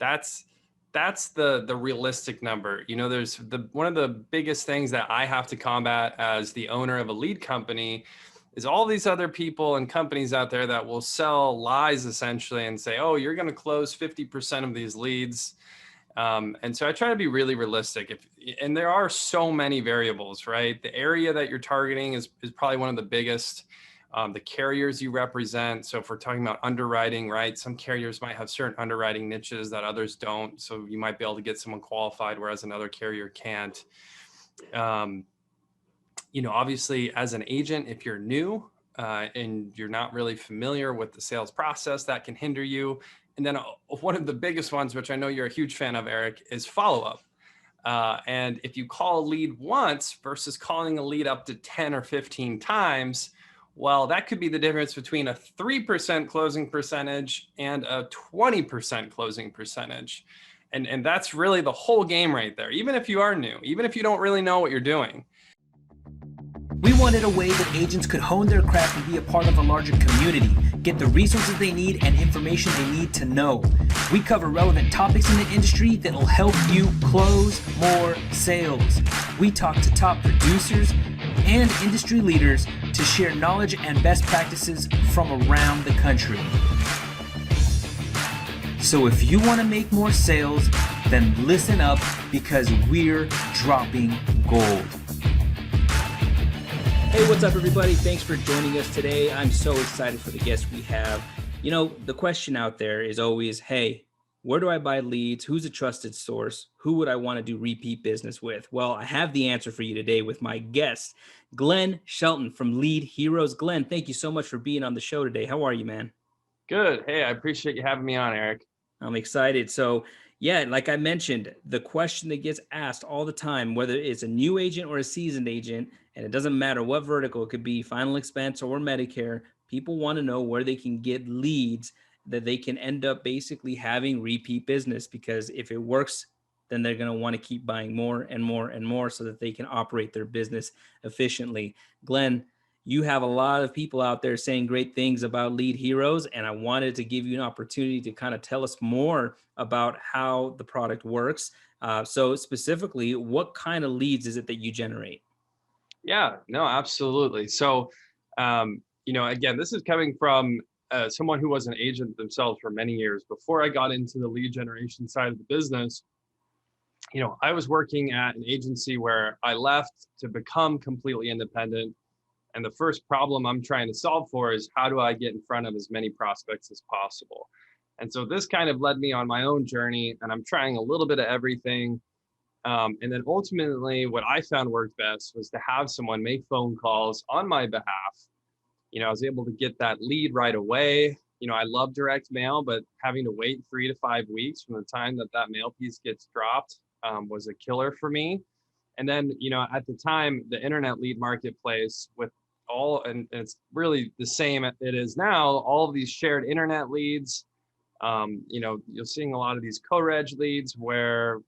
That's the realistic number. You know, there's one of the biggest things that I have to combat as the owner of a lead company is all these other people and companies out there that will sell lies essentially and say, oh, you're going to close 50% of these leads. And so I try to be really realistic. And there are so many variables, right? The area that you're targeting is probably one of the biggest. The carriers you represent. So if we're talking about underwriting, right, some carriers might have certain underwriting niches that others don't. So you might be able to get someone qualified, whereas another carrier can't. Obviously as an agent, if you're new and you're not really familiar with the sales process, that can hinder you. And then one of the biggest ones, which I know you're a huge fan of, Eric, is follow-up. And if you call a lead once versus calling a lead up to 10 or 15 times, well, that could be the difference between a 3% closing percentage and a 20% closing percentage. And that's really the whole game right there. Even if you are new, even if you don't really know what you're doing. We wanted a way that agents could hone their craft and be a part of a larger community, get the resources they need and information they need to know. We cover relevant topics in the industry that will help you close more sales. We talk to top producers and industry leaders to share knowledge and best practices from around the country. So if you want to make more sales, then listen up because we're dropping gold. Hey, what's up, everybody? Thanks for joining us today. I'm so excited for the guests we have. You know, the question out there is always, hey, where do I buy leads? Who's a trusted source? Who would I want to do repeat business with? Well, I have the answer for you today with my guest, Glen Shelton from Lead Heroes. Glen, thank you so much for being on the show today. How are you, man? Good. Hey, I appreciate you having me on, Eric. I'm excited. So yeah, like I mentioned, the question that gets asked all the time, whether it's a new agent or a seasoned agent, and it doesn't matter what vertical, it could be final expense or Medicare, people want to know where they can get leads that they can end up basically having repeat business, because if it works, then they're going to want to keep buying more and more and more so that they can operate their business efficiently. Glen, you have a lot of people out there saying great things about Lead Heroes, and I wanted to give you an opportunity to kind of tell us more about how the product works. So specifically, what kind of leads is it that you generate? Yeah, no, absolutely. So, again, this is coming from someone who was an agent themselves for many years. Before I got into the lead generation side of the business, I was working at an agency where I left to become completely independent. And the first problem I'm trying to solve for is how do I get in front of as many prospects as possible? And so this kind of led me on my own journey, and I'm trying a little bit of everything. And then ultimately what I found worked best was to have someone make phone calls on my behalf. I was able to get that lead right away. I love direct mail, but having to wait 3 to 5 weeks from the time that mail piece gets dropped was a killer for me. And then, at the time, the internet lead marketplace with and it's really the same it is now, all of these shared internet leads, you're seeing a lot of these co-reg leads where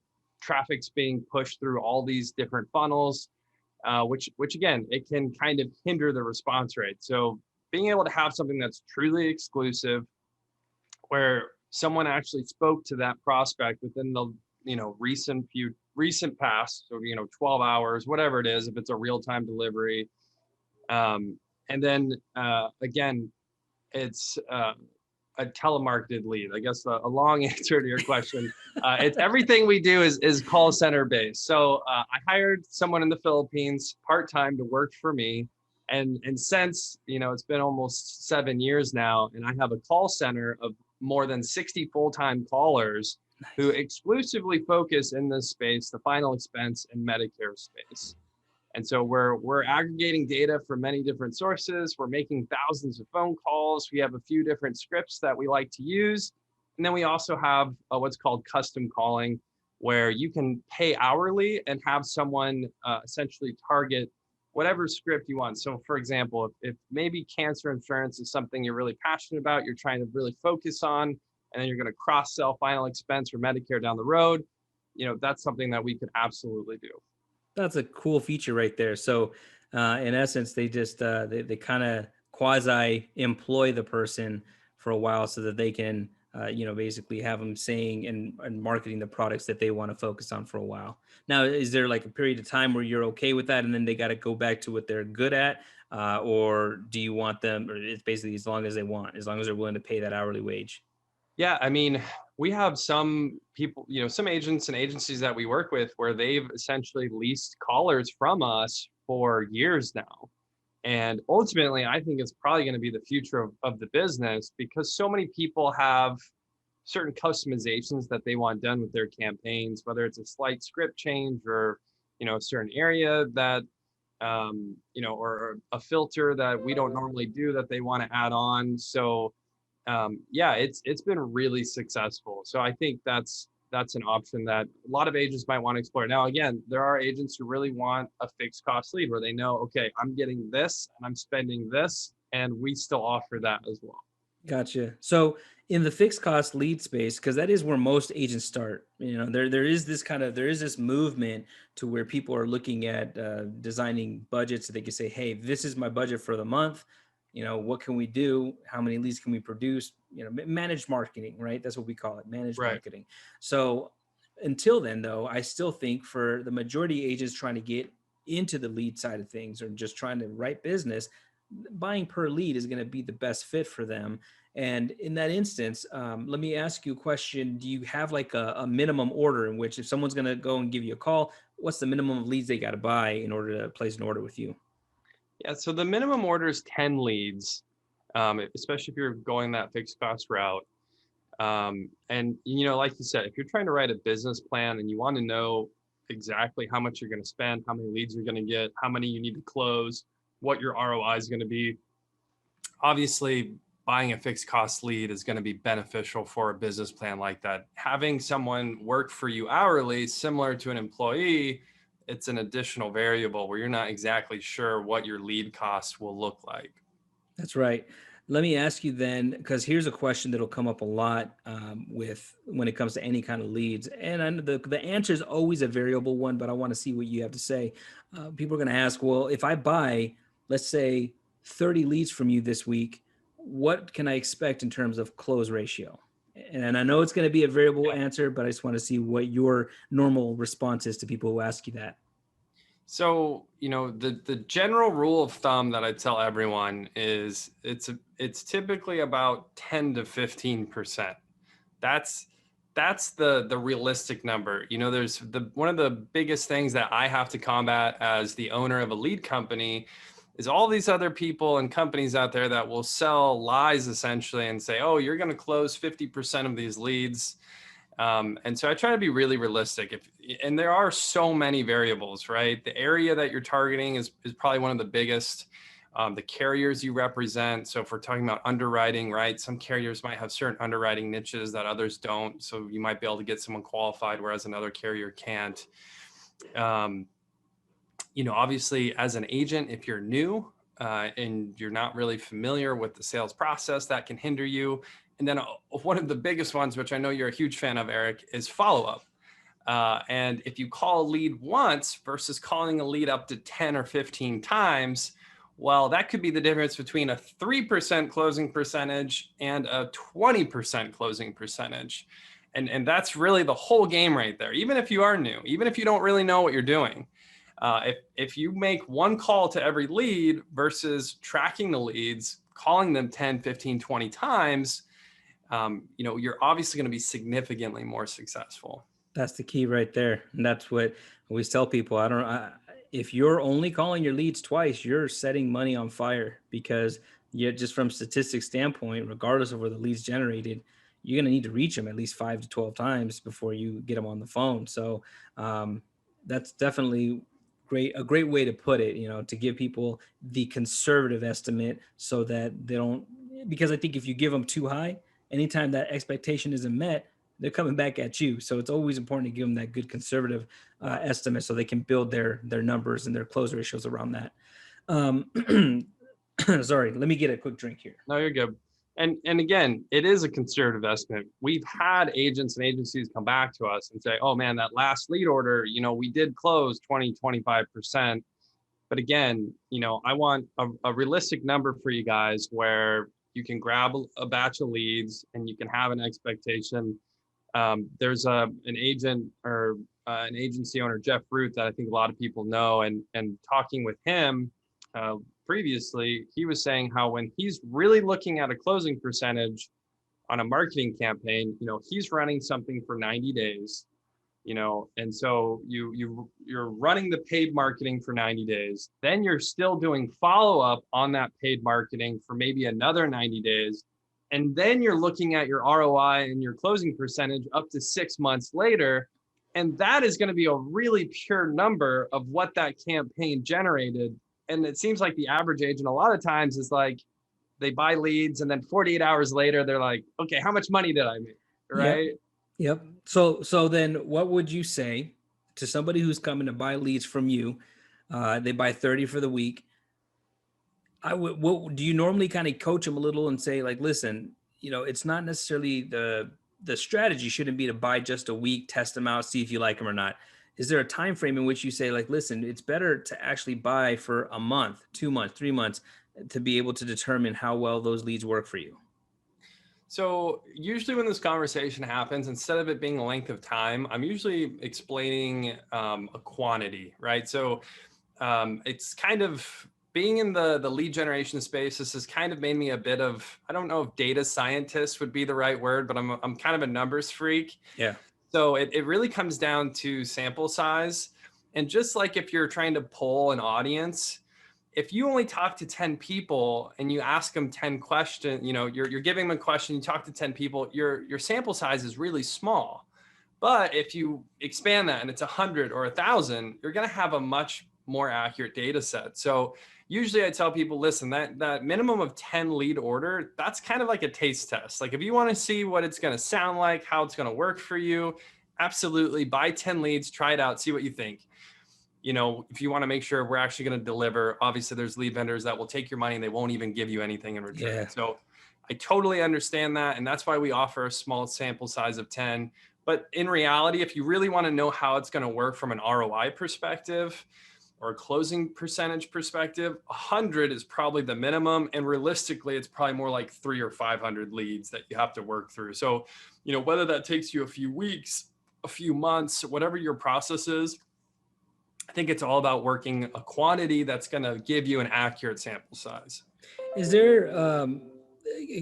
traffic's being pushed through all these different funnels, which again, it can kind of hinder the response rate. So being able to have something that's truly exclusive, where someone actually spoke to that prospect within the recent past, so 12 hours, whatever it is, if it's a real-time delivery, and then again, it's a telemarketed lead. I guess a long answer to your question. It's everything we do is call center based. So I hired someone in the Philippines part-time to work for me. And since, it's been almost 7 years now, and I have a call center of more than 60 full-time callers who exclusively focus in this space, the final expense and Medicare space. And so we're aggregating data from many different sources. We're making thousands of phone calls. We have a few different scripts that we like to use. And then we also have what's called custom calling, where you can pay hourly and have someone essentially target whatever script you want. So for example, if maybe cancer insurance is something you're really passionate about, you're trying to really focus on, and then you're going to cross-sell final expense or Medicare down the road, that's something that we could absolutely do. That's a cool feature right there. So in essence, they just, they kind of quasi employ the person for a while so that they can basically have them saying and marketing the products that they want to focus on for a while. Now, is there like a period of time where you're okay with that and then they got to go back to what they're good at? Or do you want them, or it's basically as long as they want, as long as they're willing to pay that hourly wage? Yeah, I mean, we have some people, some agents and agencies that we work with where they've essentially leased callers from us for years now. And ultimately, I think it's probably going to be the future of the business, because so many people have certain customizations that they want done with their campaigns, whether it's a slight script change or, a certain area that, or a filter that we don't normally do that they want to add on. So yeah, it's been really successful. So I think that's an option that a lot of agents might want to explore. Now, again, there are agents who really want a fixed cost lead where they know, okay, I'm getting this and I'm spending this, and we still offer that as well. Gotcha. So in the fixed cost lead space, because that is where most agents start, there is this movement to where people are looking at designing budgets so they can say, hey, this is my budget for the month. What can we do? How many leads can we produce? Managed marketing, right? That's what we call it, managed Right. marketing. So until then, though, I still think for the majority of agents trying to get into the lead side of things or just trying to write business, buying per lead is going to be the best fit for them. And in that instance, let me ask you a question. Do you have like a minimum order in which if someone's going to go and give you a call, what's the minimum of leads they got to buy in order to place an order with you? Yeah, so the minimum order is 10 leads, especially if you're going that fixed cost route. And, like you said, if you're trying to write a business plan and you want to know exactly how much you're going to spend, how many leads you're going to get, how many you need to close, what your ROI is going to be, obviously buying a fixed cost lead is going to be beneficial for a business plan like that. Having someone work for you hourly, similar to an employee, it's an additional variable where you're not exactly sure what your lead cost will look like. That's right. Let me ask you then, because here's a question that'll come up a lot with when it comes to any kind of leads, and I know the answer is always a variable one, but I want to see what you have to say. People are going to ask, well, if I buy, let's say, 30 leads from you this week, what can I expect in terms of close ratio? And I know it's going to be a variable answer, but I just want to see what your normal response is to people who ask you that. So, the general rule of thumb that I tell everyone is it's typically about 10 to 15%. That's the realistic number. There's one of the biggest things that I have to combat as the owner of a lead company is all these other people and companies out there that will sell lies essentially and say, oh, you're going to close 50% of these leads. And so I try to be really realistic. And there are so many variables, right? The area that you're targeting is probably one of the biggest. The carriers you represent. So if we're talking about underwriting, right? Some carriers might have certain underwriting niches that others don't. So you might be able to get someone qualified, whereas another carrier can't. Obviously as an agent, if you're new and you're not really familiar with the sales process, that can hinder you. And then one of the biggest ones, which I know you're a huge fan of, Eric, is follow-up. And if you call a lead once versus calling a lead up to 10 or 15 times, well, that could be the difference between a 3% closing percentage and a 20% closing percentage. And that's really the whole game right there. Even if you are new, even if you don't really know what you're doing, if you make one call to every lead versus tracking the leads, calling them 10, 15, 20 times, you're obviously going to be significantly more successful. That's the key right there. And that's what I always tell people. If you're only calling your leads twice, you're setting money on fire, because just from statistics standpoint, regardless of where the leads generated, you're going to need to reach them at least 5 to 12 times before you get them on the phone. So that's definitely a great way to put it, to give people the conservative estimate so that they don't, because I think if you give them too high, anytime that expectation isn't met, they're coming back at you. So it's always important to give them that good conservative estimate so they can build their numbers and their close ratios around that. Sorry, let me get a quick drink here. No, you're good. And again, it is a conservative estimate. We've had agents and agencies come back to us and say, oh man, that last lead order, we did close 20, 25%. But again, I want a realistic number for you guys where, you can grab a batch of leads and you can have an expectation. There's an agent or an agency owner, Jeff Root, that I think a lot of people know, and talking with him previously, he was saying how when he's really looking at a closing percentage on a marketing campaign, he's running something for 90 days, and so you're running the paid marketing for 90 days, then you're still doing follow-up on that paid marketing for maybe another 90 days. And then you're looking at your ROI and your closing percentage up to 6 months later. And that is going to be a really pure number of what that campaign generated. And it seems like the average agent a lot of times is like, they buy leads and then 48 hours later, they're like, okay, how much money did I make? Right? Yep. So then what would you say to somebody who's coming to buy leads from you? They buy 30 for the week. What do you normally kind of coach them a little and say, like, listen, it's not necessarily the strategy shouldn't be to buy just a week, test them out, see if you like them or not. Is there a time frame in which you say, like, listen, it's better to actually buy for a month, 2 months, 3 months to be able to determine how well those leads work for you? So usually when this conversation happens, instead of it being a length of time, I'm usually explaining a quantity, right? So it's kind of being in the lead generation space. This has kind of made me a bit of, I don't know if data scientist would be the right word, but I'm kind of a numbers freak. Yeah. So it really comes down to sample size. And just like if you're trying to poll an audience, if you only talk to 10 people and you ask them 10 questions, you're giving them a question, you talk to 10 people, your sample size is really small. But if you expand that and it's 100 or 1,000, you're going to have a much more accurate data set. So usually I tell people, listen, that minimum of 10 lead order, that's kind of like a taste test. Like if you want to see what it's going to sound like, how it's going to work for you, absolutely buy 10 leads, try it out, see what you think. If you want to make sure we're actually going to deliver, obviously there's lead vendors that will take your money and they won't even give you anything in return. Yeah. So I totally understand that. And that's why we offer a small sample size of 10. But in reality, if you really want to know how it's going to work from an ROI perspective or a closing percentage perspective, 100 is probably the minimum. And realistically, it's probably more like 300 or 500 leads that you have to work through. So, whether that takes you a few weeks, a few months, whatever your process is, I think it's all about working a quantity that's going to give you an accurate sample size. Is there, I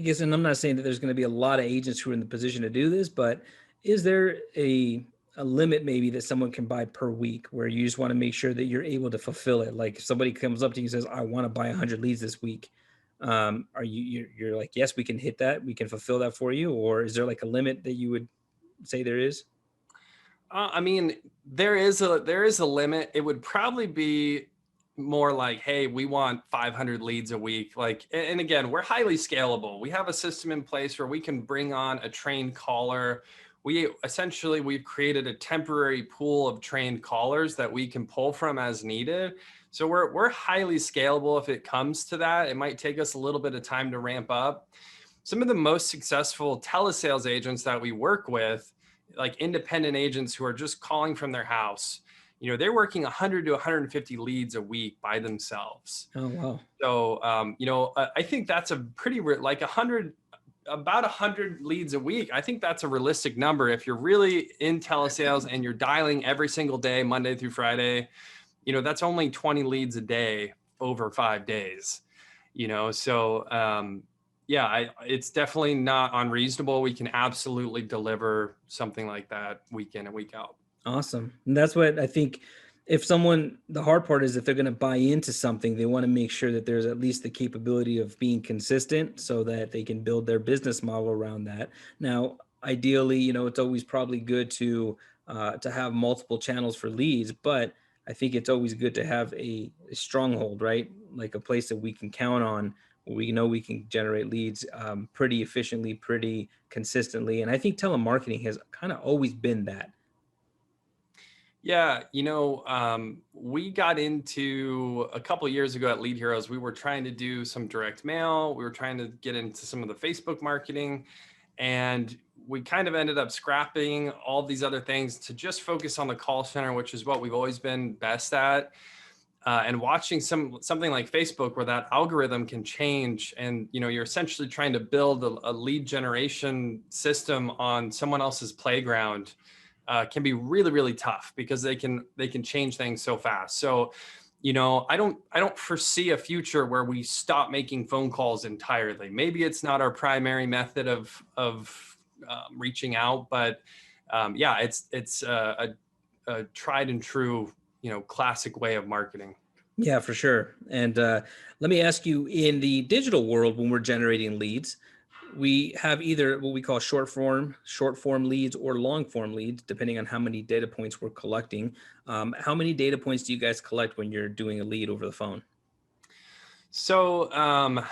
guess, and I'm not saying that there's going to be a lot of agents who are in the position to do this, but is there a limit maybe that someone can buy per week where you just want to make sure that you're able to fulfill it? Like if somebody comes up to you and says, I want to buy 100 leads this week. You're like, yes, we can hit that. We can fulfill that for you. Or is there like a limit that you would say there is? I mean, there is a limit. It would probably be more like, hey, we want 500 leads a week. Like, and again, we're highly scalable. We have a system in place where we can bring on a trained caller. We've created a temporary pool of trained callers that we can pull from as needed. So we're highly scalable if it comes to that. It might take us a little bit of time to ramp up. Some of the most successful telesales agents that we work with, like independent agents who are just calling from their house, they're working 100 to 150 leads a week by themselves. Oh, wow. So, I think that's a pretty, like about 100 leads a week. I think that's a realistic number. If you're really in telesales and you're dialing every single day, Monday through Friday, that's only 20 leads a day over 5 days, so, yeah, it's definitely not unreasonable. We can absolutely deliver something like that week in and week out. Awesome. And that's what I think. The hard part is if they're going to buy into something, they want to make sure that there's at least the capability of being consistent so that they can build their business model around that. Now, ideally, it's always probably good to have multiple channels for leads, but I think it's always good to have a stronghold, right? Like a place that we can count on, where we know we can generate leads pretty efficiently, pretty consistently. And I think telemarketing has kind of always been that. Yeah, we got into a couple of years ago at Lead Heroes. We were trying to do some direct mail. We were trying to get into some of the Facebook marketing, and we kind of ended up scrapping all these other things to just focus on the call center, which is what we've always been best at. and watching something like Facebook where that algorithm can change, and you're essentially trying to build a lead generation system on someone else's playground, can be really, really tough because they can change things so fast. So, I don't foresee a future where we stop making phone calls entirely. Maybe it's not our primary method of reaching out, but yeah, it's a tried and true, classic way of marketing. Yeah, for sure. And let me ask you, in the digital world, when we're generating leads, we have either what we call short form leads or long form leads, depending on how many data points we're collecting. How many data points do you guys collect when you're doing a lead over the phone? So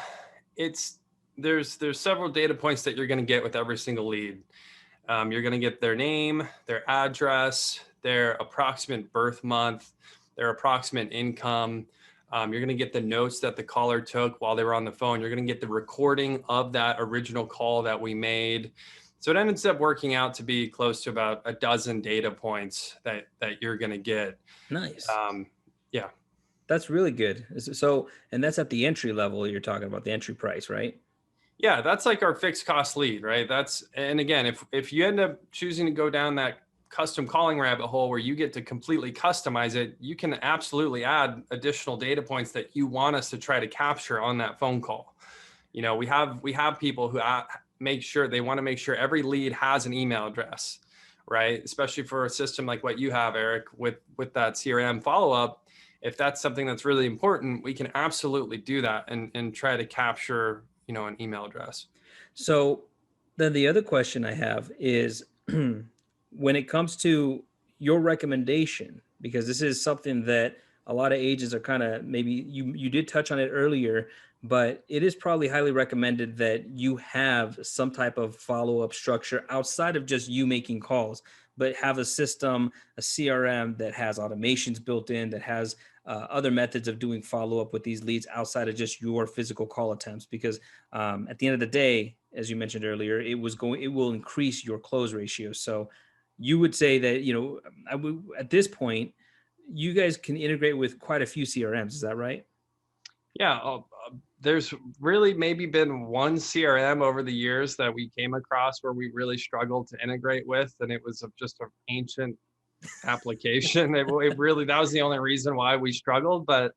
it's there's several data points that you're going to get with every single lead. You're going to get their name, their address, their approximate birth month, their approximate income. You're going to get the notes that the caller took while they were on the phone. You're going to get the recording of that original call that we made. So it ends up working out to be close to about a dozen data points that you're going to get. Nice. Yeah. That's really good. So, and that's at the entry level you're talking about, the entry price, right? Yeah, that's like our fixed cost lead, right? And again, if you end up choosing to go down that custom calling rabbit hole where you get to completely customize it, you can absolutely add additional data points that you want us to try to capture on that phone call. We have people who make sure they want to make sure every lead has an email address, right? Especially for a system like what you have, Eric, with that CRM follow up. If that's something that's really important, we can absolutely do that and try to capture an email address. So then the other question I have is when it comes to your recommendation, because this is something that a lot of agents are kind of, maybe you did touch on it earlier, but it is probably highly recommended that you have some type of follow-up structure outside of just you making calls, but have a system, a CRM that has automations built in, that has other methods of doing follow-up with these leads outside of just your physical call attempts. Because at the end of the day, as you mentioned earlier, it will increase your close ratio. So you would say that, at this point, you guys can integrate with quite a few CRMs. Is that right? Yeah, there's really maybe been one CRM over the years that we came across where we really struggled to integrate with, and it was just an ancient application. It really, that was the only reason why we struggled. But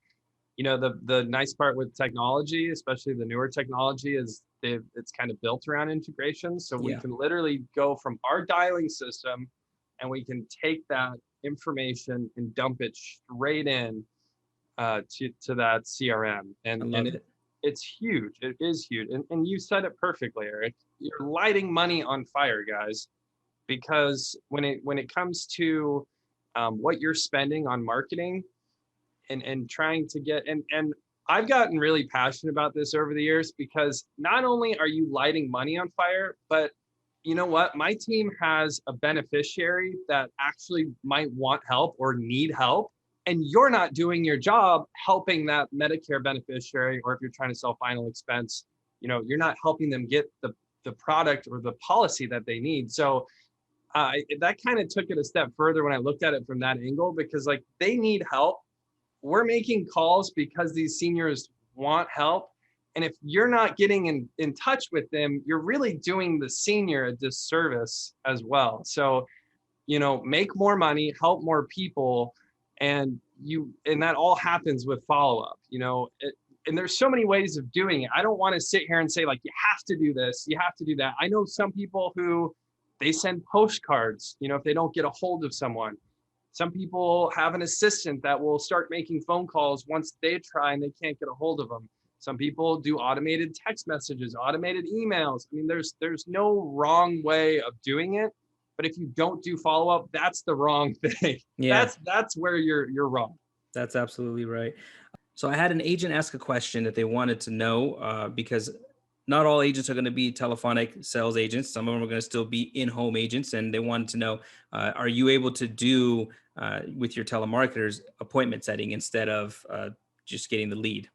the nice part with technology, especially the newer technology, is it's kind of built around integration. So we Yeah. can literally go from our dialing system, and we can take that information and dump it straight in to that CRM. I And love it. it's huge. It is huge. And you said it perfectly, Eric. You're lighting money on fire, guys, because when it comes to what you're spending on marketing and trying to get, and I've gotten really passionate about this over the years, because not only are you lighting money on fire, but you know what? My team has a beneficiary that actually might want help or need help, and you're not doing your job helping that Medicare beneficiary, or if you're trying to sell final expense, you're not helping them get the product or the policy that they need. So that kind of took it a step further when I looked at it from that angle, because like they need help. We're making calls because these seniors want help. And if you're not getting in touch with them, you're really doing the senior a disservice as well. So, make more money, help more people, and that all happens with follow-up, and there's so many ways of doing it. I don't want to sit here and say, like, you have to do this, you have to do that. I know some people who they send postcards, if they don't get a hold of someone. Some people have an assistant that will start making phone calls once they try and they can't get a hold of them. Some people do automated text messages, automated emails. I mean, there's no wrong way of doing it, but if you don't do follow-up, that's the wrong thing. Yeah, That's where you're wrong. that's absolutely right. So I had an agent ask a question that they wanted to know, because not all agents are going to be telephonic sales agents. Some of them are going to still be in-home agents, and they wanted to know, are you able to do with your telemarketers appointment setting instead of just getting the lead?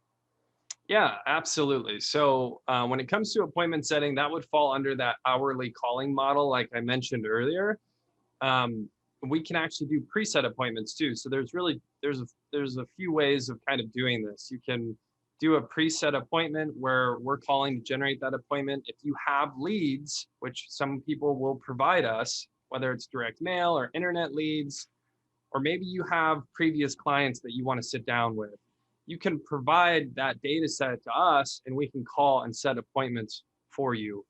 Yeah, absolutely. So when it comes to appointment setting, that would fall under that hourly calling model, like I mentioned earlier. Um, we can actually do preset appointments too. So there's a few ways of kind of doing this. You can do a preset appointment where we're calling to generate that appointment. If you have leads, which some people will provide us, whether it's direct mail or internet leads, or maybe you have previous clients that you want to sit down with, you can provide that data set to us and we can call and set appointments for you.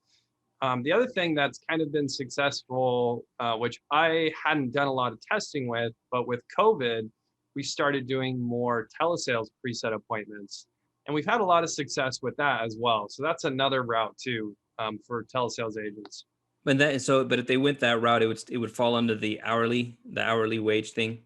The other thing that's kind of been successful, which I hadn't done a lot of testing with, but with COVID, we started doing more telesales preset appointments. And we've had a lot of success with that as well. So that's another route too, for telesales agents. But if they went that route, it would fall under the hourly wage thing.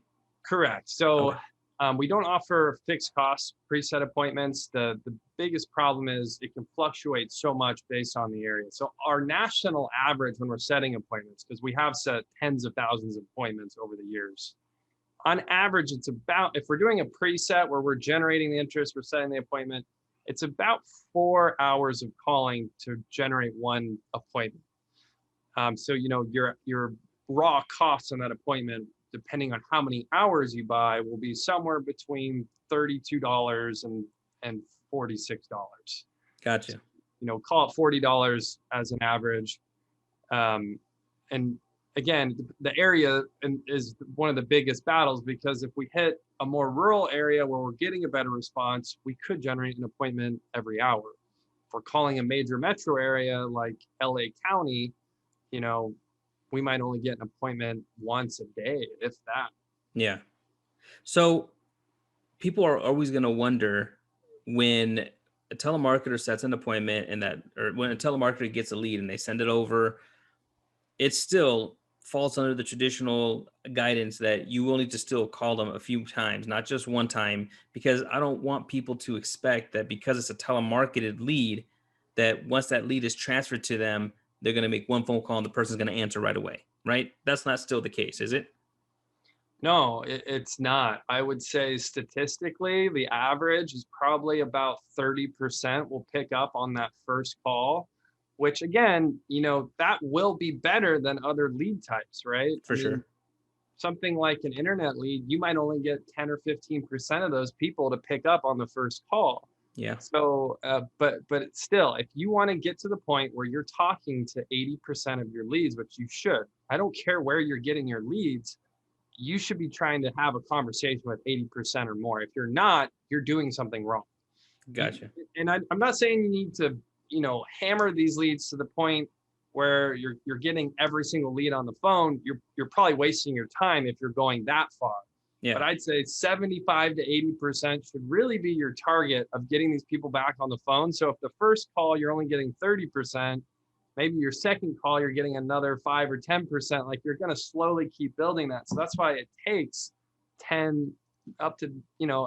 Correct. So Okay. we don't offer fixed cost preset appointments. The biggest problem is it can fluctuate so much based on the area. So our national average when we're setting appointments, because we have set tens of thousands of appointments over the years, on average, it's about, if we're doing a preset where we're generating the interest, we're setting the appointment, it's about 4 hours of calling to generate one appointment. So, your raw costs on that appointment, depending on how many hours you buy, will be somewhere between $32 and $46. Gotcha. Call it $40 as an average. And again, the area is one of the biggest battles, because if we hit a more rural area where we're getting a better response, we could generate an appointment every hour. If we're calling a major metro area like LA County, we might only get an appointment once a day, if that. Yeah. So people are always going to wonder when a telemarketer sets an appointment or when a telemarketer gets a lead and they send it over, it still falls under the traditional guidance that you will need to still call them a few times, not just one time, because I don't want people to expect that because it's a telemarketed lead, that once that lead is transferred to them, they're going to make one phone call and the person's going to answer right away, right? That's not still the case, is it? No, it's not. I would say statistically, the average is probably about 30% will pick up on that first call, which again, that will be better than other lead types, right? For sure. Something like an internet lead, you might only get 10 or 15% of those people to pick up on the first call. Yeah. So, but still, if you want to get to the point where you're talking to 80% of your leads, which you should, I don't care where you're getting your leads, you should be trying to have a conversation with 80% or more. If you're not, you're doing something wrong. Gotcha. And I'm not saying you need to, hammer these leads to the point where you're getting every single lead on the phone. You're probably wasting your time if you're going that far. Yeah. But I'd say 75 to 80% should really be your target of getting these people back on the phone. So if the first call you're only getting 30%, maybe your second call you're getting another 5 or 10%. Like, you're going to slowly keep building that. So that's why it takes 10 up to,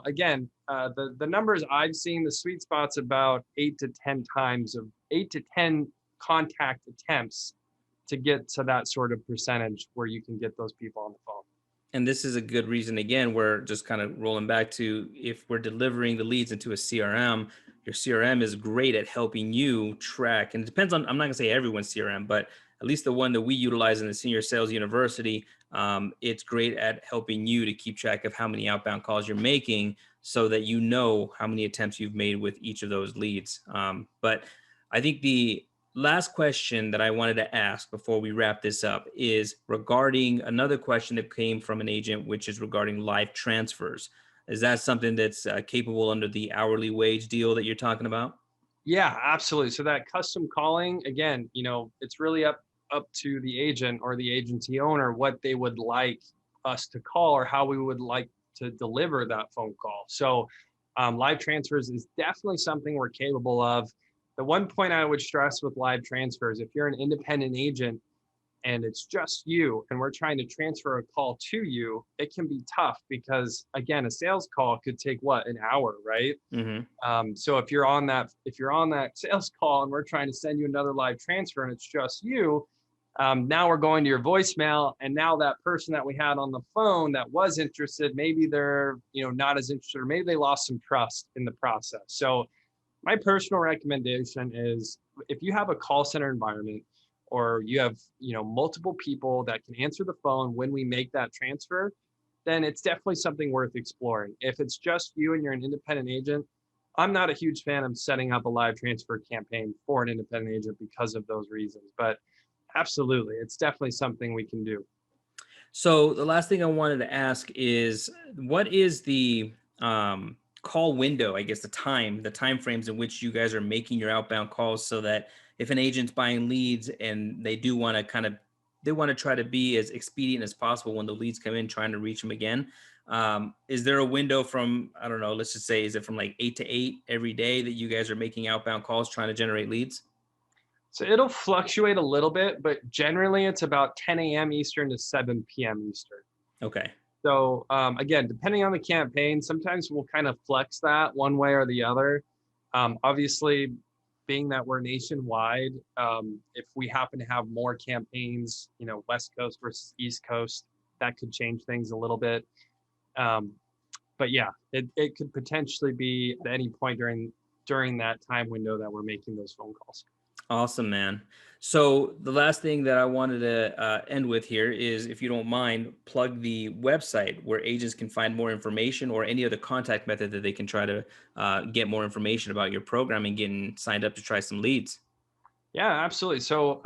again, the numbers I've seen, the sweet spot's about 8 to 10 contact attempts to get to that sort of percentage where you can get those people on the phone. And this is a good reason, again, we're just kind of rolling back to, if we're delivering the leads into a CRM, your CRM is great at helping you track. And it depends on, I'm not going to say everyone's CRM, but at least the one that we utilize in the Senior Sales University, it's great at helping you to keep track of how many outbound calls you're making so that you know how many attempts you've made with each of those leads. But I think the last question that I wanted to ask before we wrap this up is regarding another question that came from an agent, which is regarding live transfers. Is that something that's capable under the hourly wage deal that you're talking about? Yeah, absolutely. So that custom calling, again, it's really up to the agent or the agency owner what they would like us to call or how we would like to deliver that phone call. So live transfers is definitely something we're capable of. The one point I would stress with live transfers, if you're an independent agent and it's just you and we're trying to transfer a call to you, it can be tough because, again, a sales call could take an hour, right? Mm-hmm. So if you're on that sales call and we're trying to send you another live transfer and it's just you, now we're going to your voicemail, and now that person that we had on the phone that was interested, maybe they're not as interested, or maybe they lost some trust in the process. So my personal recommendation is, if you have a call center environment, or you have, multiple people that can answer the phone when we make that transfer, then it's definitely something worth exploring. If it's just you and you're an independent agent, I'm not a huge fan of setting up a live transfer campaign for an independent agent because of those reasons. But absolutely, it's definitely something we can do. So the last thing I wanted to ask is, what is the call window? I guess the time frames in which you guys are making your outbound calls, so that if an agent's buying leads and they do want to they want to try to be as expedient as possible when the leads come in, trying to reach them again. Is there a window from, I don't know, let's just say, is it from like 8 to 8 every day that you guys are making outbound calls trying to generate leads? So it'll fluctuate a little bit, but generally it's about 10 a.m. Eastern to 7 p.m. Eastern. Okay. So again, depending on the campaign, sometimes we'll kind of flex that one way or the other. Obviously, being that we're nationwide, if we happen to have more campaigns, West Coast versus East Coast, that could change things a little bit. But yeah, it could potentially be at any point during that time window that we're making those phone calls. Awesome, man. So the last thing that I wanted to end with here is, if you don't mind, plug the website where agents can find more information, or any other contact method that they can try to get more information about your program and getting signed up to try some leads. Yeah, absolutely. So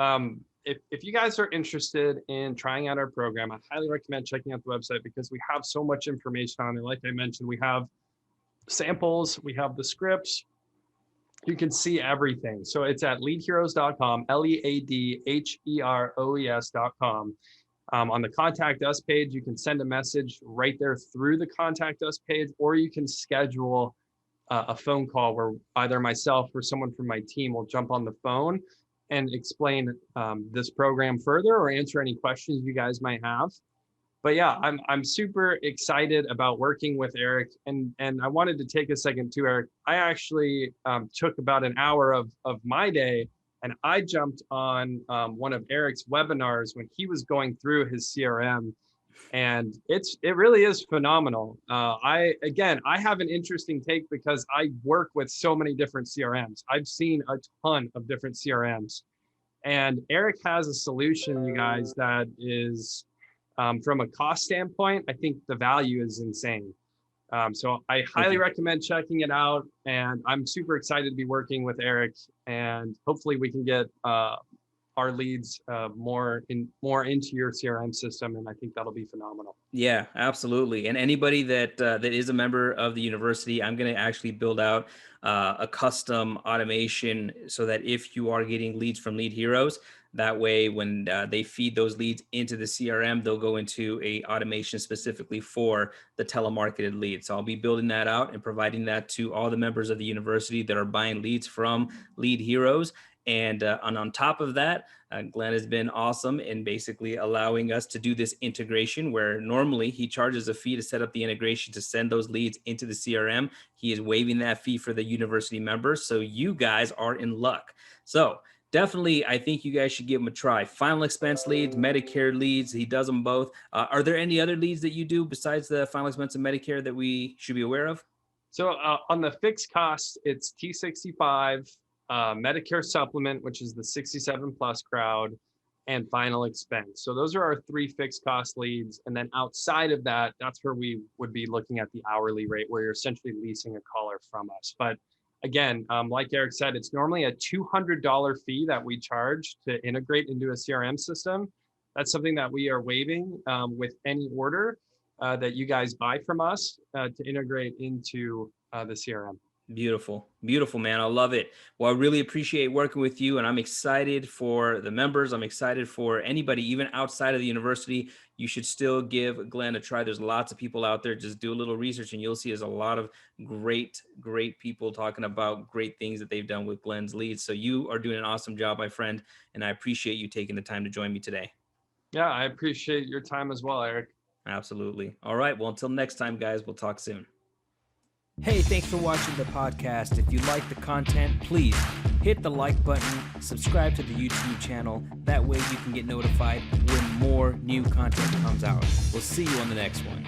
if you guys are interested in trying out our program, I highly recommend checking out the website, because we have so much information on it. Like I mentioned, we have samples, we have the scripts. You can see everything. So it's at leadheroes.com, leadheroes.com. On the Contact Us page, you can send a message right there through the Contact Us page, or you can schedule a phone call where either myself or someone from my team will jump on the phone and explain this program further, or answer any questions you guys might have. But yeah, I'm super excited about working with Eric, and I wanted to take a second too, Eric. I actually took about an hour of my day, and I jumped on one of Eric's webinars when he was going through his CRM, and it really is phenomenal. I have an interesting take, because I work with so many different CRMs. I've seen a ton of different CRMs, and Eric has a solution, you guys, that is, from a cost standpoint, I think the value is insane. So I highly recommend checking it out, and I'm super excited to be working with Eric, and hopefully we can get our leads more into your CRM system, and I think that'll be phenomenal. Yeah, absolutely. And anybody that is a member of the university, I'm going to actually build out a custom automation, so that if you are getting leads from Lead Heroes, that way when they feed those leads into the CRM, they'll go into a automation specifically for the telemarketed leads. So I'll be building that out and providing that to all the members of the university that are buying leads from Lead Heroes. And on top of that, Glen has been awesome in basically allowing us to do this integration, where normally he charges a fee to set up the integration to send those leads into the CRM. He is waiving that fee for the university members. So you guys are in luck. So definitely, I think you guys should give him a try. Final expense leads, Medicare leads, he does them both. Are there any other leads that you do besides the final expense and Medicare that we should be aware of? So on the fixed cost, it's T65, Medicare supplement, which is the 67 plus crowd, and final expense. So those are our 3 fixed cost leads. And then outside of that, that's where we would be looking at the hourly rate, where you're essentially leasing a caller from us. But again, like Eric said, it's normally a $200 fee that we charge to integrate into a CRM system. That's something that we are waiving with any order that you guys buy from us to integrate into the CRM. Beautiful. Beautiful, man. I love it. Well, I really appreciate working with you, and I'm excited for the members. I'm excited for anybody, even outside of the university. You should still give Glen a try. There's lots of people out there. Just do a little research and you'll see there's a lot of great people talking about great things that they've done with Glen's leads. So you are doing an awesome job, my friend, and I appreciate you taking the time to join me today. Yeah, I appreciate your time as well, Eric. Absolutely. All right. Well, until next time, guys, we'll talk soon. Hey, thanks for watching the podcast. If you like the content, please hit the like button, subscribe to the YouTube channel. That way you can get notified when more new content comes out. We'll see you on the next one.